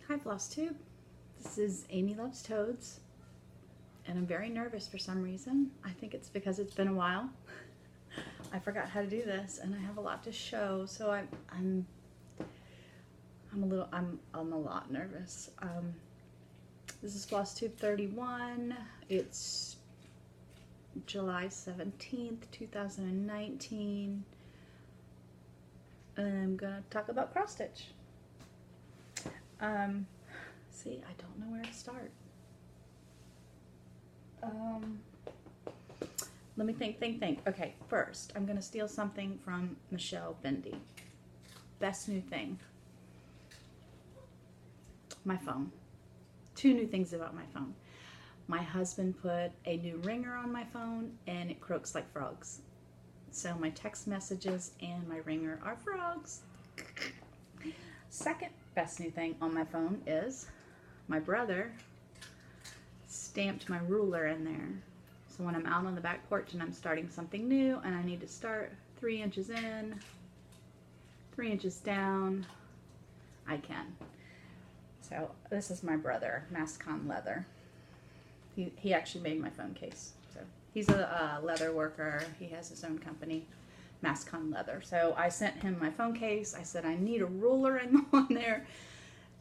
Hi Flosstube, this is Amy Loves Toads, and I'm very nervous for some reason. I think it's because it's been a while. I forgot how to do this, and I have a lot to show, so I'm a lot nervous. This is Flosstube 31. It's July 17th, 2019, and I'm gonna talk about cross stitch. See, I don't know where to start. Let me think. Okay, first, I'm gonna steal something from Michelle Bendy. Best new thing. My phone. Two new things about my phone. My husband put a new ringer on my phone and it croaks like frogs. So my text messages and my ringer are frogs. Second best new thing on my phone is my brother stamped my ruler in there. So when I'm out on the back porch and I'm starting something new and I need to start 3 inches in, 3 inches down, I can. So this is my brother, Mascon Leather. He actually made my phone case. So he's a leather worker. He has his own company, Mascon Leather. So I sent him my phone case. I said I need a ruler on there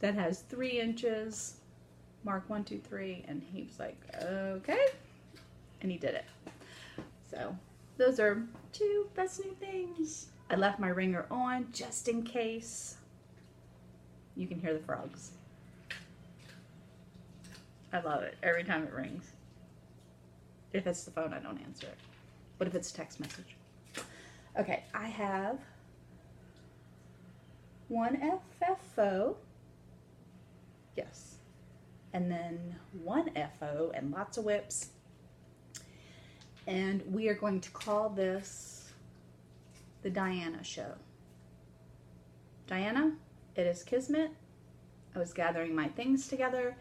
that has 3 inches, mark 1, 2, 3, and he was like, okay, and he did it. So those are two best new things. I left my ringer on just in case. You can hear the frogs. I love it every time it rings. If it's the phone, I don't answer it. But if it's a text message. Okay, I have one FFO. Yes. And then one FO and lots of whips. And we are going to call this the Diana Show. Diana, it is Kismet. I was gathering my things together,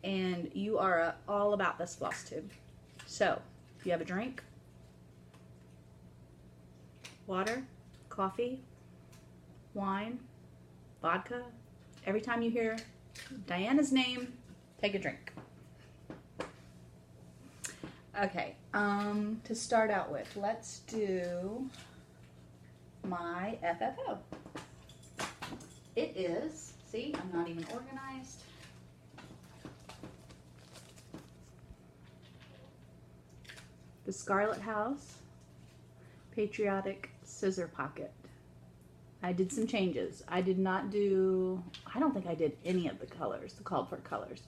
and you are all about this Flosstube. So, if you have a drink, water, coffee, wine, vodka, every time you hear Diana's name, take a drink. Okay, to start out with, let's do my FFO. It is, see, I'm not even organized. The Scarlet House Patriotic Scissor Pocket. I did some changes. I did not do, I don't think I did any of the colors, the called for colors.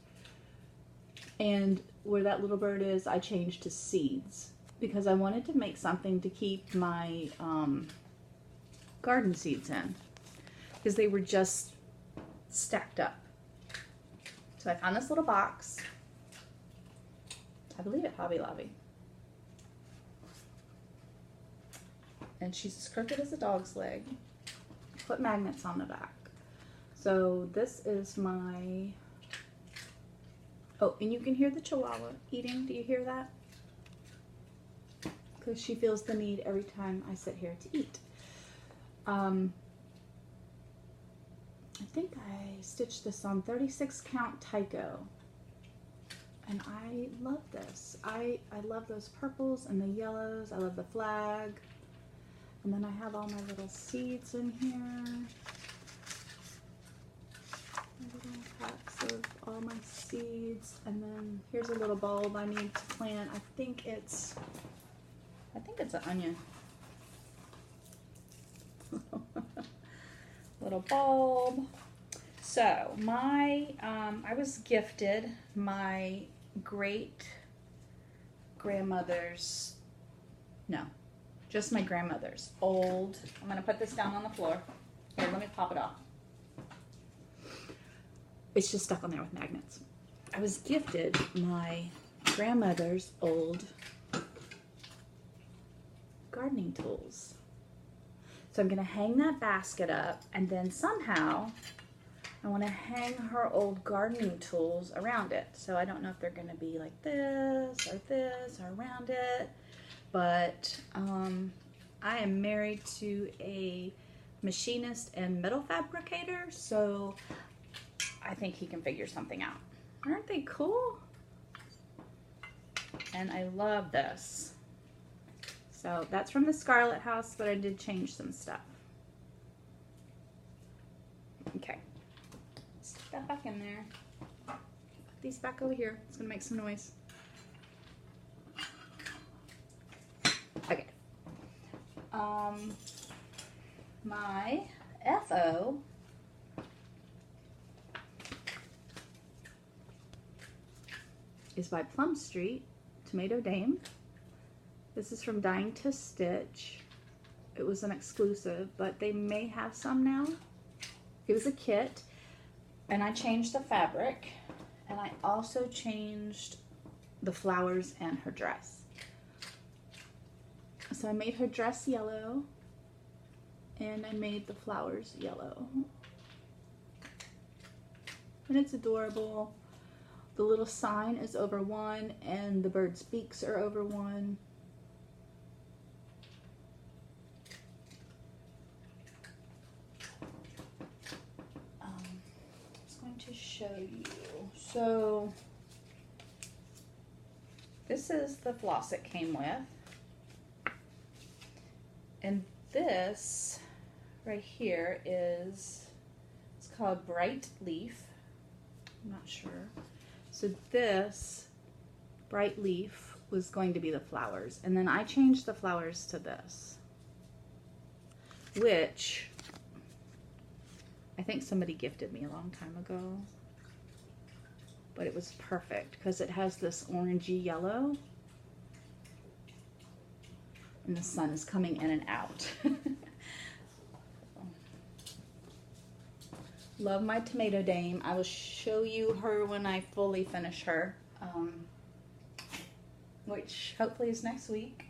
And where that little bird is, I changed to seeds because I wanted to make something to keep my garden seeds in because they were just stacked up. So I found this little box. I believe at Hobby Lobby. And she's as crooked as a dog's leg. Put magnets on the back. So this is my, oh, and you can hear the Chihuahua eating. Do you hear that? Because she feels the need every time I sit here to eat. I think I stitched this on 36 count Tyco. And I love this. I love those purples and the yellows. I love the flag. And then I have all my little seeds in here. My little packs of all my seeds. And then here's a little bulb I need to plant. I think it's an onion. Little bulb. So my, I was gifted my great grandmother's, no, just my grandmother's old, I'm going to put this down on the floor. Here, let me pop it off. It's just stuck on there with magnets. I was gifted my grandmother's old gardening tools. So I'm going to hang that basket up, and then somehow I want to hang her old gardening tools around it. So I don't know if they're going to be like this or around it. But I am married to a machinist and metal fabricator, so I think he can figure something out. Aren't they cool? And I love this. So that's from the Scarlet House, but I did change some stuff. Okay. Stick that back in there. Put these back over here. It's gonna make some noise. Okay. My FO is by Plum Street, Tomato Dame. This is from Dying to Stitch. It was an exclusive, but they may have some now. It was a kit, and I changed the fabric, and I also changed the flowers and her dress. So I made her dress yellow, and I made the flowers yellow. And it's adorable. The little sign is over one, and the bird's beaks are over one. To show you. So this is the floss it came with, and this right here is, it's called Bright Leaf. I'm not sure. So this Bright Leaf was going to be the flowers, and then I changed the flowers to this, which I think somebody gifted me a long time ago, but it was perfect because it has this orangey yellow, and the sun is coming in and out. Love my Tomato Dame. I will show you her when I fully finish her, which hopefully is next week.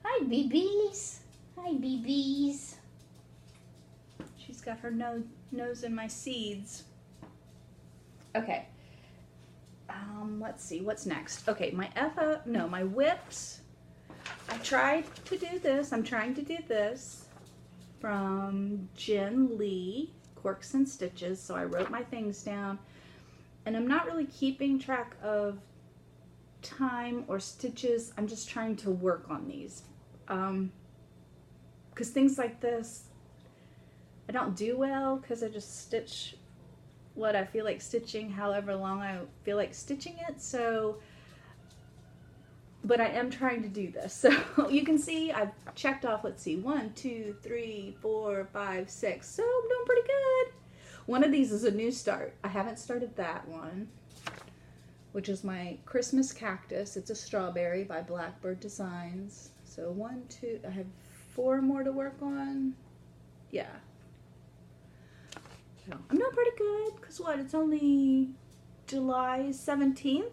Hi, BBs. Hi, BBs. She's got her nose in my seeds. Okay. Let's see, what's next? Okay, my whips. I tried to do this. I'm trying to do this from Jen Lee, Corks and Stitches. So I wrote my things down, and I'm not really keeping track of time or stitches. I'm just trying to work on these. Because things like this, I don't do well because I just stitch what I feel like stitching, however long I feel like stitching it. So, but I am trying to do this. So you can see I've checked off, let's see, 1, 2, 3, 4, 5, 6. So I'm doing pretty good. One of these is a new start. I haven't started that one, which is my Christmas cactus. It's a strawberry by Blackbird Designs. So 1, 2, I have 4 more to work on. Yeah. So I'm doing pretty good, because what, it's only July 17th?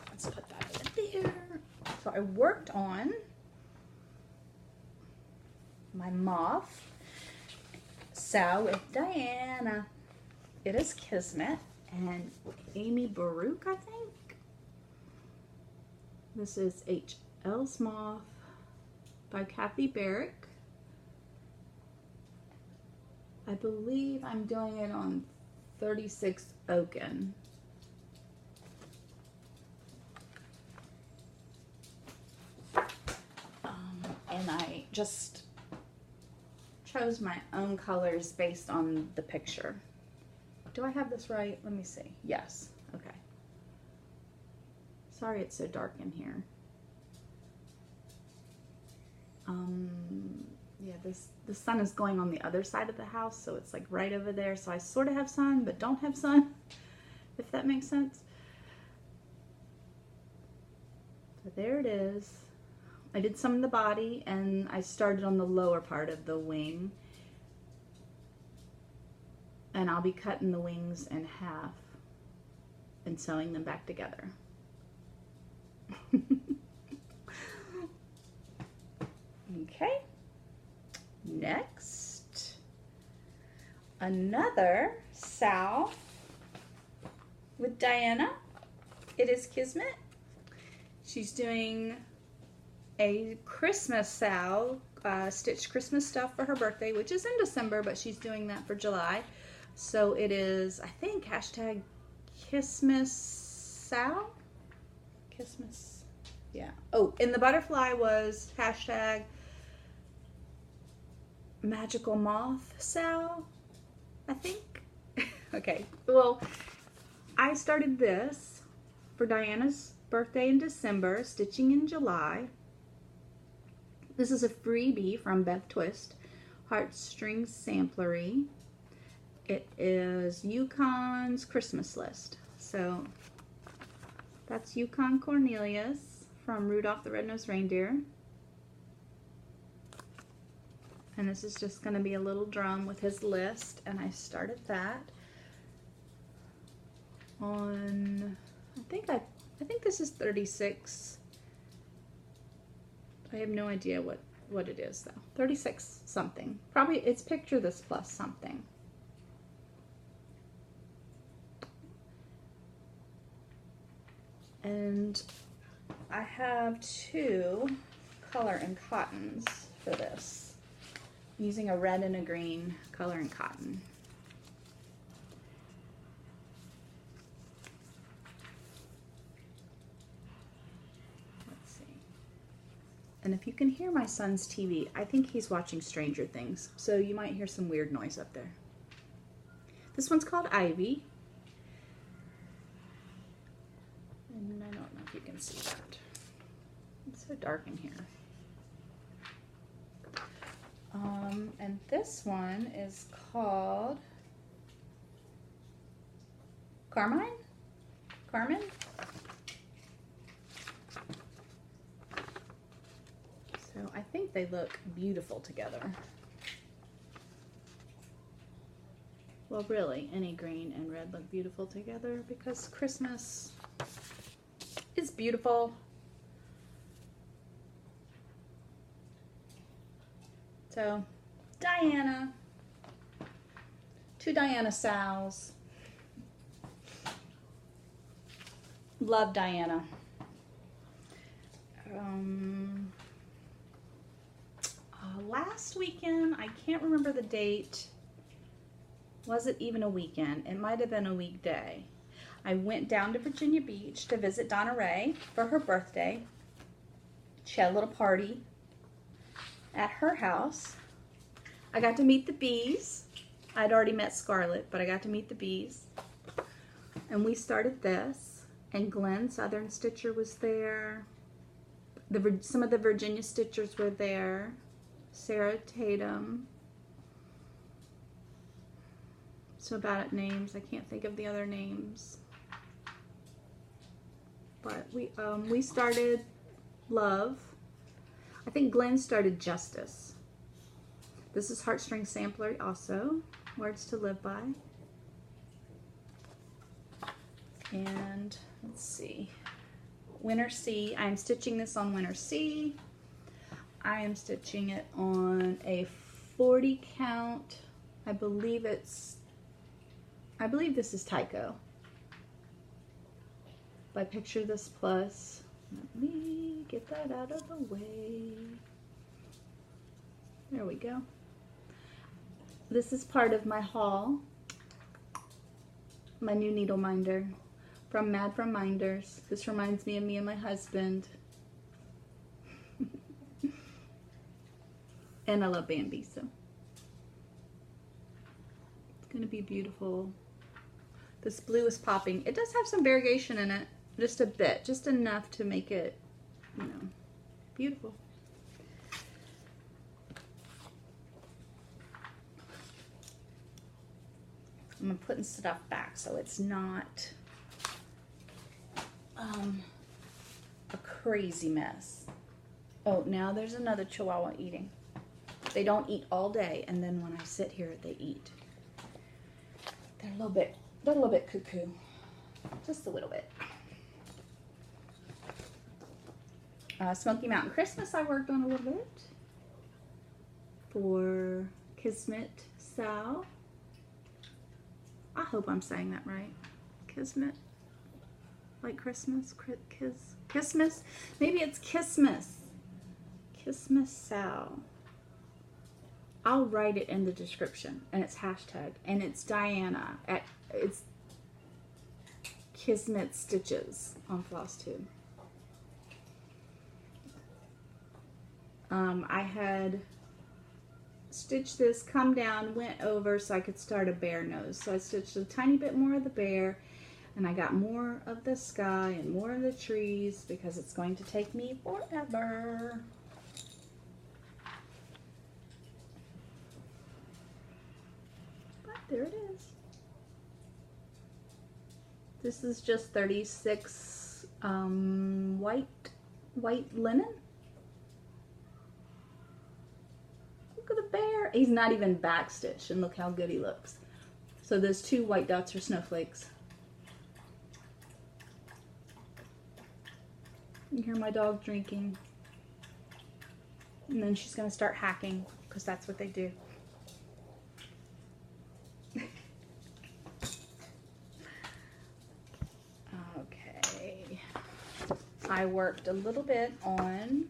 Let's put that in there. So I worked on my Moth Salad with Diana. It is Kismet and Amy Baruch, I think. This is H.L.'s Moth by Kathy Barrick. I believe I'm doing it on 36 Oaken. And I just chose my own colors based on the picture. Do I have this right? Let me see. Yes. Okay. Sorry it's so dark in here. Yeah, the sun is going on the other side of the house, so it's like right over there. So I sort of have sun, but don't have sun, if that makes sense. So there it is. I did some in the body, and I started on the lower part of the wing. And I'll be cutting the wings in half and sewing them back together. Okay. Next, another Sal with Diana. It is Kismet. She's doing a Christmas Sal stitched Christmas stuff for her birthday, which is in December, but she's doing that for July. So it is, I think, hashtag Kissmas Sal? Kissmas, yeah. Oh, and the butterfly was hashtag Magical Moth Sal, I think. Okay, well, I started this for Diana's birthday in December, stitching in July. This is a freebie from Beth Twist, Heartstrings Samplery. It is Yukon's Christmas list. So that's Yukon Cornelius from Rudolph the Red-Nosed Reindeer. And this is just going to be a little drum with his list, and I started that on, I think this is 36. I have no idea what it is though. 36 something. Probably it's picture this plus something. And I have 2 color and cottons for this. I'm using a red and a green color and cotton. And if you can hear my son's TV, I think he's watching Stranger Things, so you might hear some weird noise up there. This one's called Ivy. And I don't know if you can see that. It's so dark in here. And this one is called Carmine? Carmen? So I think they look beautiful together. Well, really, any green and red look beautiful together because Christmas is beautiful. So, Diana. 2 Diana Sals. Love Diana. Last weekend, I can't remember the date. Was it even a weekend? It might have been a weekday. I went down to Virginia Beach to visit Donna Ray for her birthday. She had a little party at her house. I got to meet the bees. I'd already met Scarlet, but I got to meet the bees. And we started this. And Glenn Southern Stitcher was there. Some of the Virginia Stitchers were there. Sarah Tatum. So bad at names. I can't think of the other names. But we started Love. I think Glenn started Justice. This is Heartstring Sampler also. Words to Live By. And let's see. Winter Sea. I'm stitching this on Winter Sea. I am stitching it on a 40 count. I believe this is Tycho. By Picture This Plus. Let me get that out of the way. There we go. This is part of my haul. My new needle minder from Mad from Minders. This reminds me of me and my husband. And I love Bambi, so it's going to be beautiful. This blue is popping. It does have some variegation in it, just a bit, just enough to make it, you know, beautiful. I'm putting stuff back so it's not a crazy mess. Oh, now there's another Chihuahua eating. They don't eat all day, and then when I sit here, they eat. They're a little bit cuckoo, just a little bit. Smoky Mountain Christmas I worked on a little bit for Kismet Sal. I hope I'm saying that right. Kismet, like Christmas, Kismas. Maybe it's Kismas. Kismas Sal. I'll write it in the description, and it's hashtag, and it's Diana it's Kismet Stitches on Flosstube. I had stitched this, come down, went over so I could start a bear nose. So I stitched a tiny bit more of the bear, and I got more of the sky and more of the trees because it's going to take me forever. But there it is. This is just 36 white linen. Look at the bear. He's not even backstitched, and look how good he looks. So those 2 white dots are snowflakes. You hear my dog drinking. And then she's going to start hacking, because that's what they do. Okay. I worked a little bit on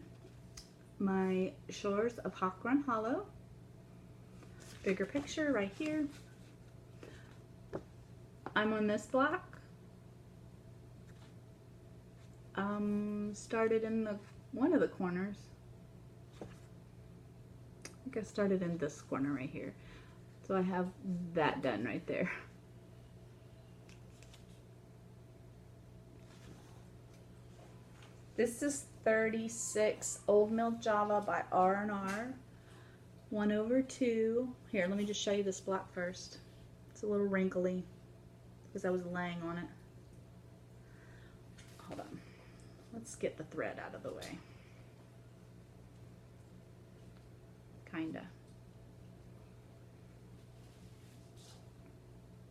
my Shores of Grande Hollow. Bigger picture right here. I'm on this block. Started in one of the corners. I think I started in this corner right here. So I have that done right there. This is 36 Old Mill Java by R&R. 1/2. Here, let me just show you this block first. It's a little wrinkly because I was laying on it. Hold on. Let's get the thread out of the way. Kinda.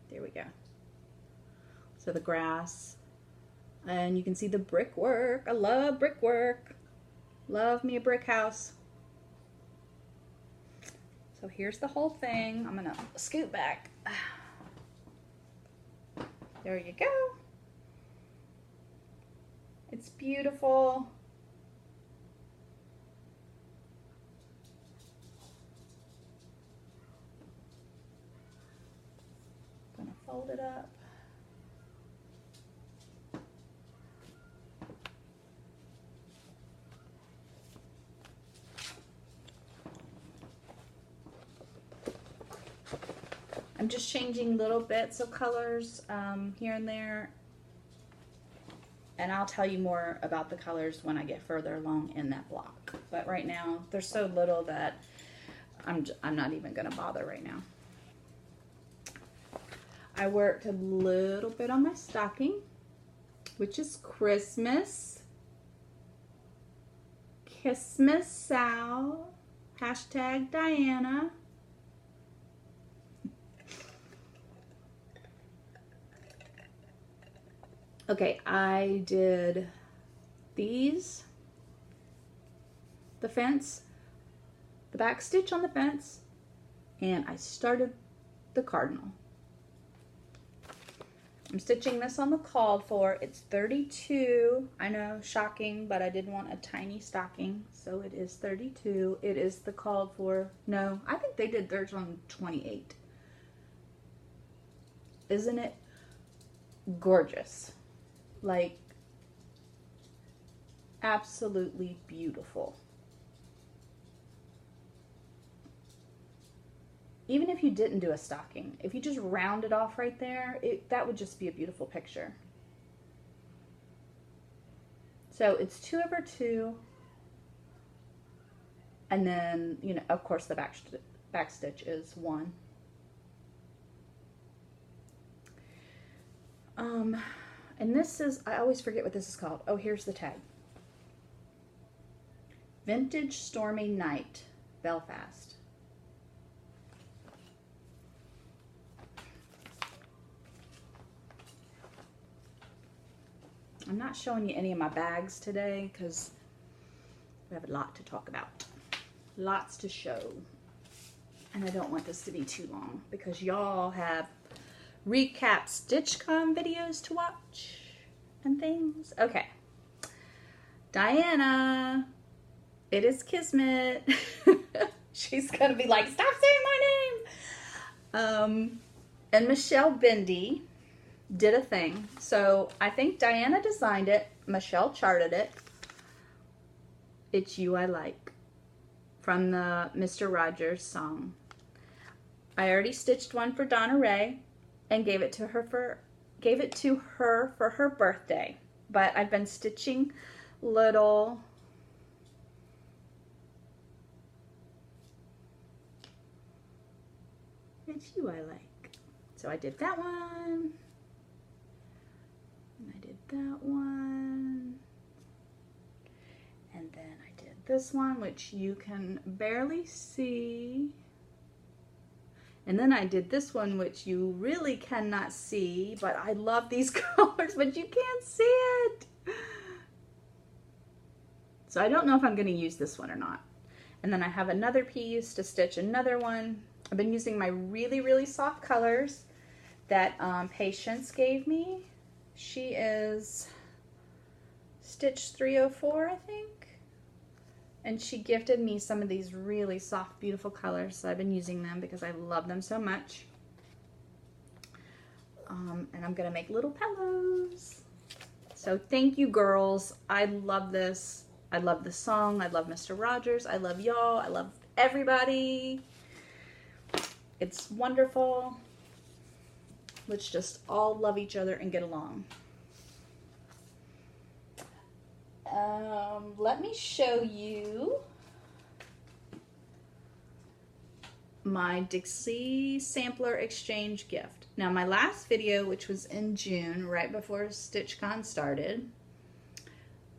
There we go. So the grass. And you can see the brickwork. I love brickwork. Love me a brick house. So here's the whole thing. I'm gonna scoot back. There you go. It's beautiful. I'm gonna fold it up. I'm just changing little bits of colors here and there, and I'll tell you more about the colors when I get further along in that block. But right now, there's so little that I'm not even gonna bother right now. I worked a little bit on my stocking, which is Christmas. Kismet Sal, hashtag Diana. Okay, I did these, the fence, the back stitch on the fence, and I started the cardinal. I'm stitching this on the called for. It's 32. I know, shocking, but I did want a tiny stocking, so it is 32. It is the called for. No, I think they did theirs on 28. Isn't it gorgeous? Like, absolutely beautiful. Even if you didn't do a stocking, if you just round it off right there, that would just be a beautiful picture. So it's 2/2, and then, you know, of course the back stitch is 1. And this is, I always forget what this is called. Oh, here's the tag. Vintage Stormy Night, Belfast. I'm not showing you any of my bags today because we have a lot to talk about. Lots to show. And I don't want this to be too long because y'all have recap StitchCon videos to watch and things. Okay. Diana, it is Kismet. She's going to be like, stop saying my name. And Michelle Bendy did a thing. So I think Diana designed it. Michelle charted it. It's You I Like from the Mr. Rogers song. I already stitched one for Donna Ray and gave it to her for her birthday. But I've been stitching little It's You I Like. So I did that one. And I did that one. And then I did this one, which you can barely see. And then I did this one, which you really cannot see, but I love these colors, but you can't see it. So I don't know if I'm going to use this one or not. And then I have another piece to stitch another one. I've been using my really, really soft colors that Patience gave me. She is stitch 304, I think. And she gifted me some of these really soft, beautiful colors. So I've been using them because I love them so much. And I'm going to make little pillows. So thank you, girls. I love this. I love the song. I love Mr. Rogers. I love y'all. I love everybody. It's wonderful. Let's just all love each other and get along. Let me show you my Dixie sampler exchange gift. Now my last video, which was in June, right before StitchCon started,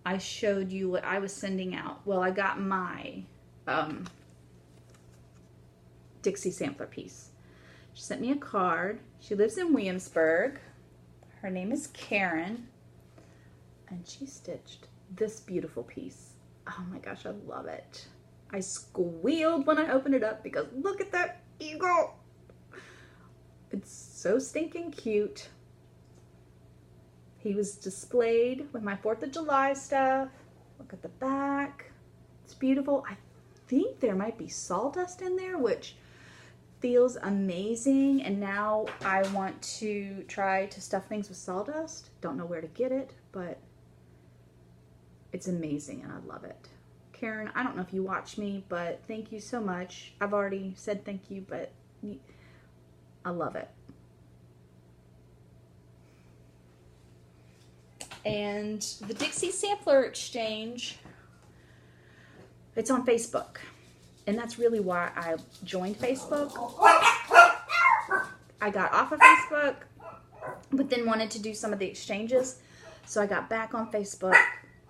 I showed you what I was sending out. Well, I got my Dixie sampler piece. She sent me a card. She lives in Williamsburg. Her name is Karen, and she stitched this beautiful piece. Oh my gosh, I love it. I squealed when I opened it up because look at that eagle. It's so stinking cute. He was displayed with my 4th of July stuff. Look at the back. It's beautiful. I think there might be sawdust in there, which feels amazing. And now I want to try to stuff things with sawdust. Don't know where to get it, but it's amazing and I love it. Karen, I don't know if you watch me, but thank you so much. I've already said thank you, but I love it. And the Dixie Sampler Exchange, it's on Facebook. And that's really why I joined Facebook. I got off of Facebook, but then wanted to do some of the exchanges. So I got back on Facebook.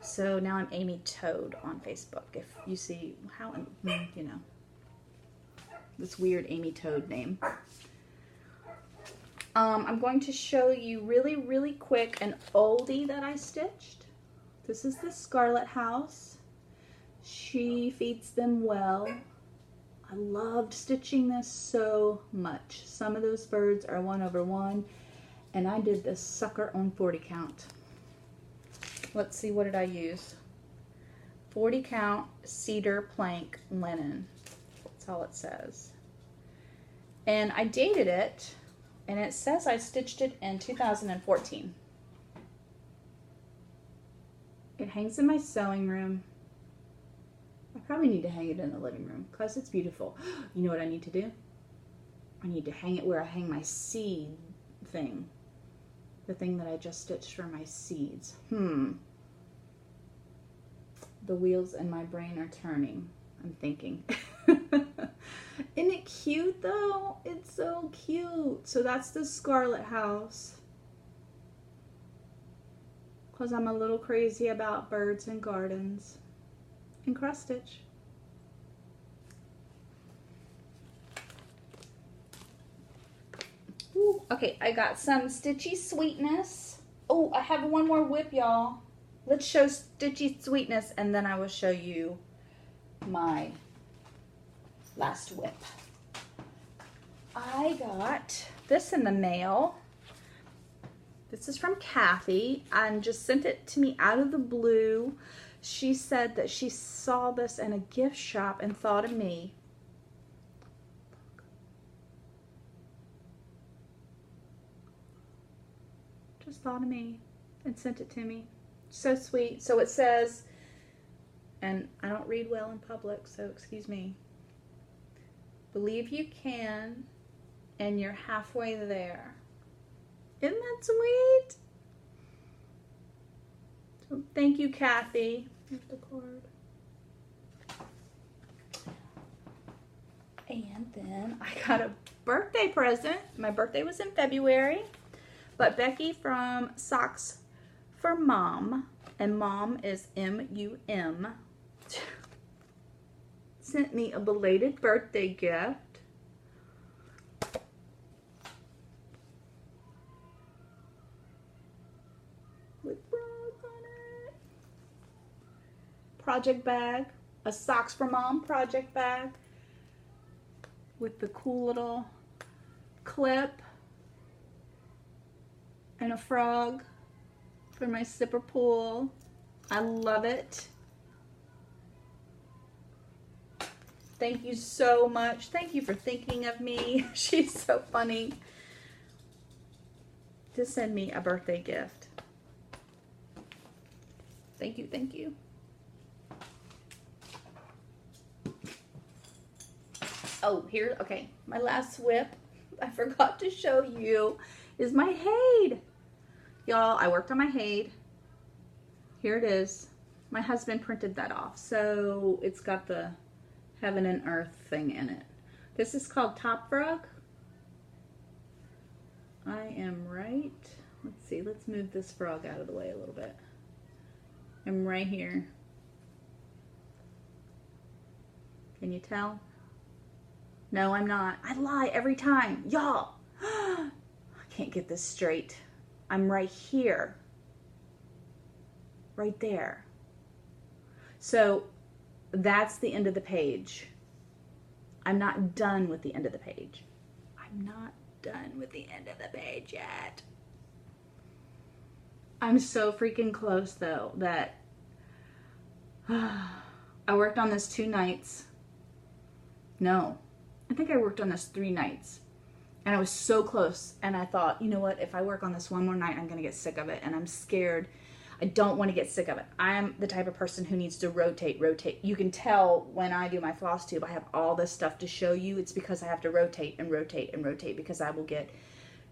So now I'm Amy Toad on Facebook. If you see how, you know, this weird Amy Toad name. I'm going to show you really, really quick an oldie that I stitched. This is the Scarlet House. She feeds them well. I loved stitching this so much. Some of those birds are 1/1, and I did this sucker on 40 count. Let's see, what did I use? 40 count cedar plank linen. That's all it says. And I dated it, and it says I stitched it in 2014. It hangs in my sewing room. I probably need to hang it in the living room because it's beautiful. You know what I need to do? I need to hang it where I hang my seed thing. The thing that I just stitched for my seeds. The wheels in my brain are turning. I'm thinking. Isn't it cute though? It's so cute. So that's the Scarlet House. Because I'm a little crazy about birds and gardens. And cross stitch. Ooh, okay, I got some Stitchy Sweetness. Oh, I have one more whip, y'all. Let's show Stitchy Sweetness, and then I will show you my last whip. I got this in the mail. This is from Kathy, and just sent it to me out of the blue. She said that she saw this in a gift shop and thought of me. just thought of me and sent it to me. So sweet. So it says, and I don't read well in public, so excuse me. Believe you can, and you're halfway there. Isn't that sweet? So thank you, Kathy. Here's the card. And then I got a birthday present. My birthday was in February. But Becky from Socks for Mom, and Mom is M-U-M, sent me a belated birthday gift. With frogs on it. Project bag. A Socks for Mom project bag. With the cool little clip. And a frog for my sipper pool. I love it. Thank you so much. Thank you for thinking of me. She's so funny to send me a birthday gift. Thank you, thank you. Oh, here, okay. My last whip, I forgot to show you, is my Haid. Y'all, I worked on my Haid. Here it is. My husband printed that off, so it's got the heaven and earth thing in it. This is called Top Frog. I am right. Let's see, let's move this frog out of the way a little bit. I'm right here. Can you tell? No, I'm not. I lie every time. Y'all, I can't get this straight. I'm right here. Right there. So that's the end of the page. I'm not done with the end of the page. I'm not done with the end of the page yet. I'm so freaking close though that I worked on this 2 nights. No, I think I worked on this 3 nights. And I was so close. And I thought, you know what? If I work on this one more night, I'm going to get sick of it. And I'm scared. I don't want to get sick of it. I am the type of person who needs to rotate. You can tell when I do my Flosstube, I have all this stuff to show you. It's because I have to rotate and rotate and rotate because I will get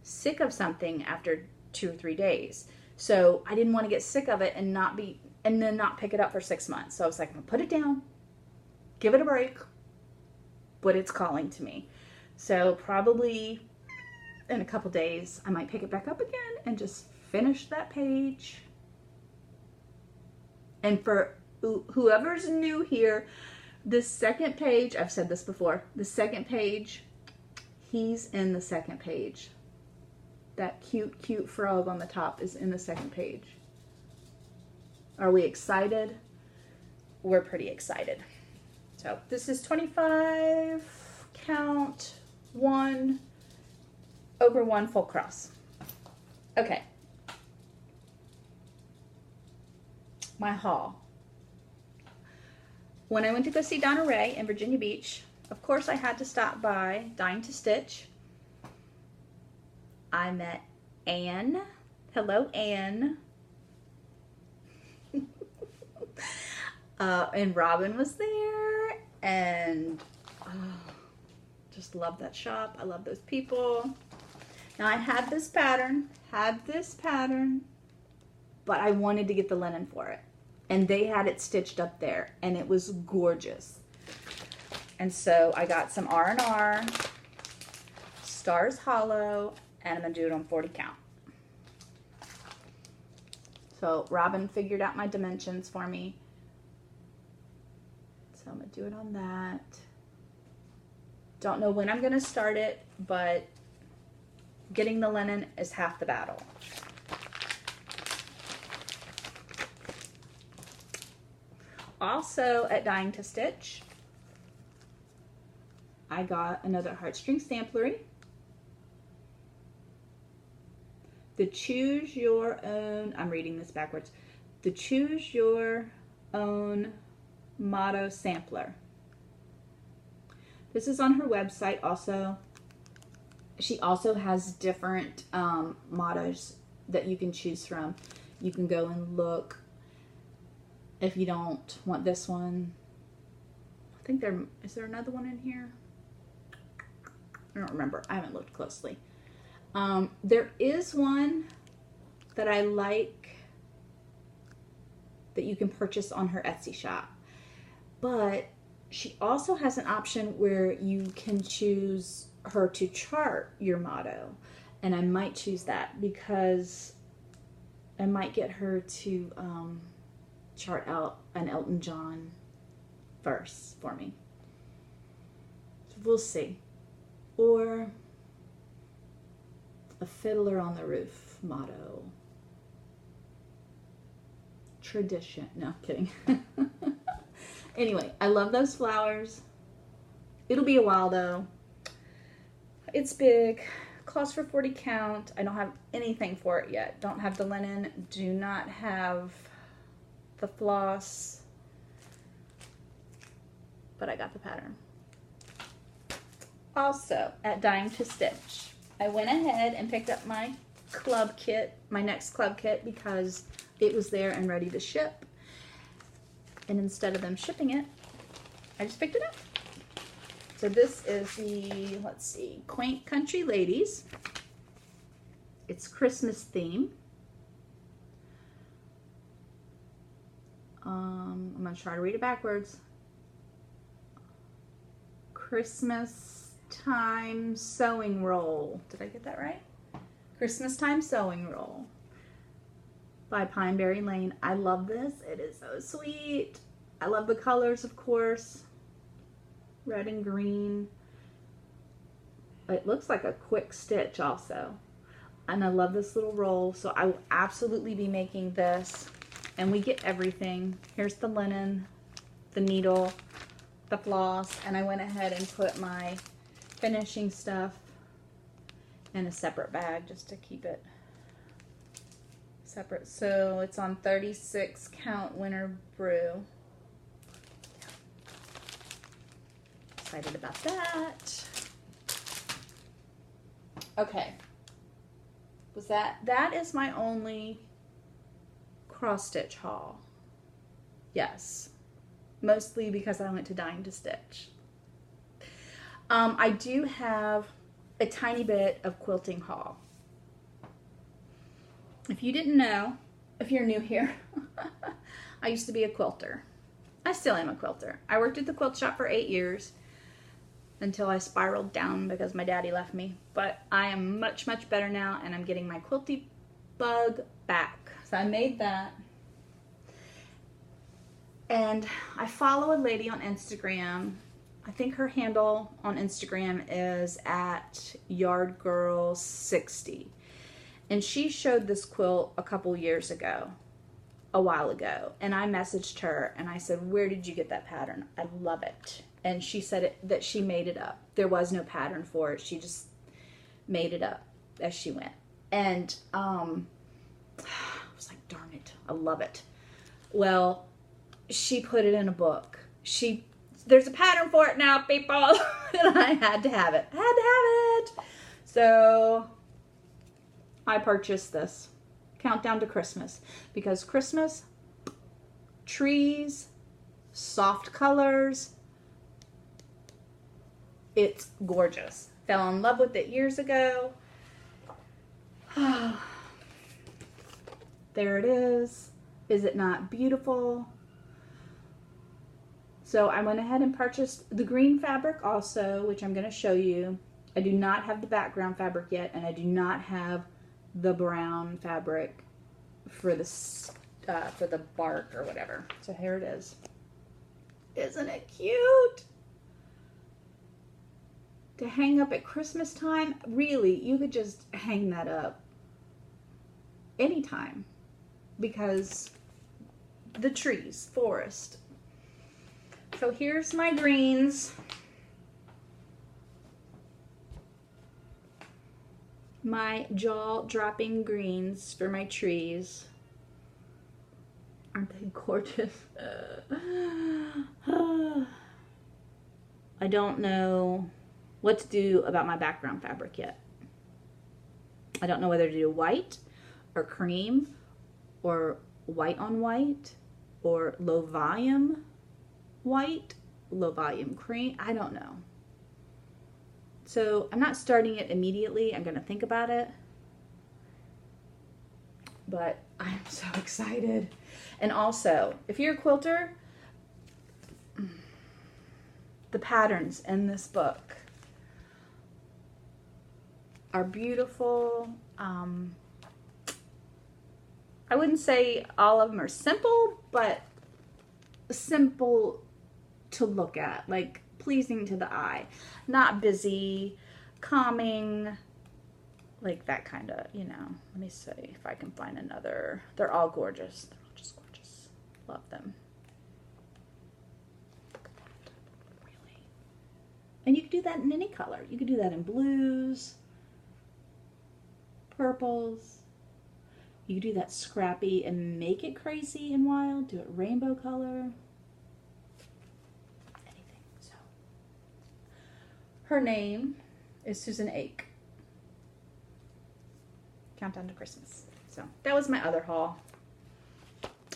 sick of something after 2 or 3 days. So I didn't want to get sick of it and then not pick it up for 6 months. So I was like, I'm going to put it down, give it a break, but it's calling to me. So probably in a couple days, I might pick it back up again and just finish that page. And for whoever's new here, the second page, I've said this before, the second page, he's in the second page. That cute, cute frog on the top is in the second page. Are we excited? We're pretty excited. So this is 25 count 1 over 1 full cross. Okay. My haul. When I went to go see Donna Ray in Virginia Beach, of course I had to stop by Dying to Stitch. I met Anne. Hello, Anne. And Robin was there, and just love that shop. I love those people. Now I had this pattern, but I wanted to get the linen for it. And they had it stitched up there, and it was gorgeous. And so I got some R&R, Stars Hollow, and I'm going to do it on 40 count. So Robin figured out my dimensions for me. So I'm going to do it on that. Don't know when I'm going to start it, but getting the linen is half the battle. Also at Dying to Stitch, I got another heartstring samplery. The Choose Your Own, I'm reading this backwards, the Choose Your Own Motto Sampler. This is on her website also. She also has different mottos that you can choose from. You can go and look if you don't want this one. I think is there another one in here? I don't remember. I haven't looked closely. There is one that I like that you can purchase on her Etsy shop. But she also has an option where you can choose her to chart your motto. And I might choose that because I might get her to chart out an Elton John verse for me. So we'll see. Or a Fiddler on the Roof motto. Tradition. No, I'm kidding. Anyway, I love those flowers. It'll be a while though. It's big. Calls for 40 count. I don't have anything for it yet. Don't have the linen. Do not have the floss. But I got the pattern. Also, at Dying to Stitch, I went ahead and picked up my club kit, my next club kit, because it was there and ready to ship. And instead of them shipping it, I just picked it up. So this is the, let's see, Quaint Country Ladies. It's Christmas theme. I'm going to try to read it backwards. Christmas Time Sewing Roll. Did I get that right? Christmas Time Sewing Roll by Pineberry Lane. I love this. It is so sweet. I love the colors, of course. Red and green. It looks like a quick stitch also. And I love this little roll. So I will absolutely be making this. And we get everything. Here's the linen, the needle, the floss. And I went ahead and put my finishing stuff in a separate bag just to keep it separate. So it's on 36 count winter brew. Excited about that. Okay. That is my only cross stitch haul. Yes. Mostly because I went to Dying to Stitch. I do have a tiny bit of Quilting Haul. If you didn't know, if you're new here, I used to be a quilter. I still am a quilter. I worked at the quilt shop for 8 years until I spiraled down because my daddy left me. But I am much, much better now, and I'm getting my quilty bug back. So I made that. And I follow a lady on Instagram. I think her handle on Instagram is at yardgirl60. And she showed this quilt a couple years ago, a while ago. And I messaged her and I said, where did you get that pattern? I love it. And she said that she made it up. There was no pattern for it. She just made it up as she went. And I was like, darn it, I love it. Well, she put it in a book. There's a pattern for it now, people. And I had to have it. So I purchased this. Countdown to Christmas. Because Christmas, trees, soft colors, it's gorgeous. Fell in love with it years ago. There it is. Is it not beautiful? So I went ahead and purchased the green fabric also, which I'm going to show you. I do not have the background fabric yet, and I do not have the brown fabric for the bark or whatever. So here it is. Isn't it cute? To hang up at Christmas time, really, you could just hang that up anytime because the trees, forest. So here's my greens. My jaw-dropping greens for my trees. Aren't they gorgeous? I don't know what to do about my background fabric yet. I don't know whether to do white or cream or white on white or low volume white, low volume cream. I don't know. So I'm not starting it immediately. I'm going to think about it. But I'm so excited. And also, if you're a quilter, the patterns in this book are beautiful. I wouldn't say all of them are simple, but simple to look at, like pleasing to the eye, not busy, calming, like that kind of, you know. Let me see if I can find another. They're all gorgeous. They're all just gorgeous. Love them. Look at that. Really. And you could do that in any color. You could do that in blues, purples. You could do that scrappy and make it crazy and wild. Do it rainbow color. Anything. So, her name is Susan Ake. Countdown to Christmas. So that was my other haul.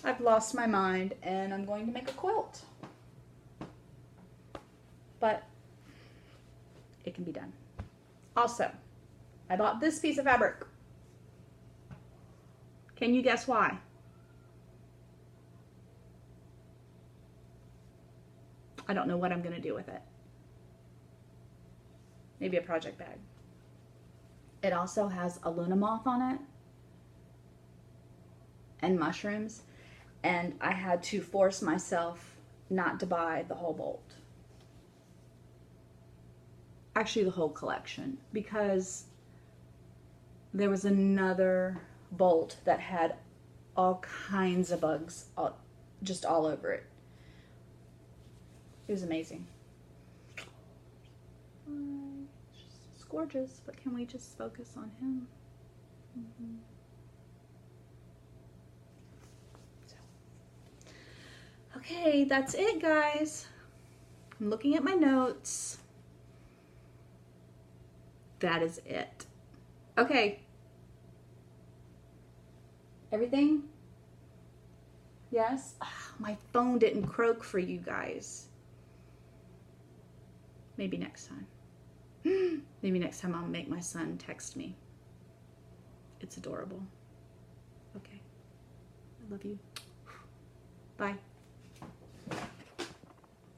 I've lost my mind and I'm going to make a quilt. But it can be done. Also, I bought this piece of fabric. Can you guess why? I don't know what I'm going to do with it. Maybe a project bag. It also has a Luna moth on it and mushrooms, and I had to force myself not to buy the whole bolt. Actually, the whole collection, because there was another bolt that had all kinds of bugs just all over it. It was amazing. It's gorgeous, but can we just focus on him? So, okay, that's it, guys. I'm looking at my notes. That is it. Okay. Everything? Yes? Oh, my phone didn't croak for you guys. Maybe next time. Maybe next time I'll make my son text me. It's adorable. Okay. I love you. Bye.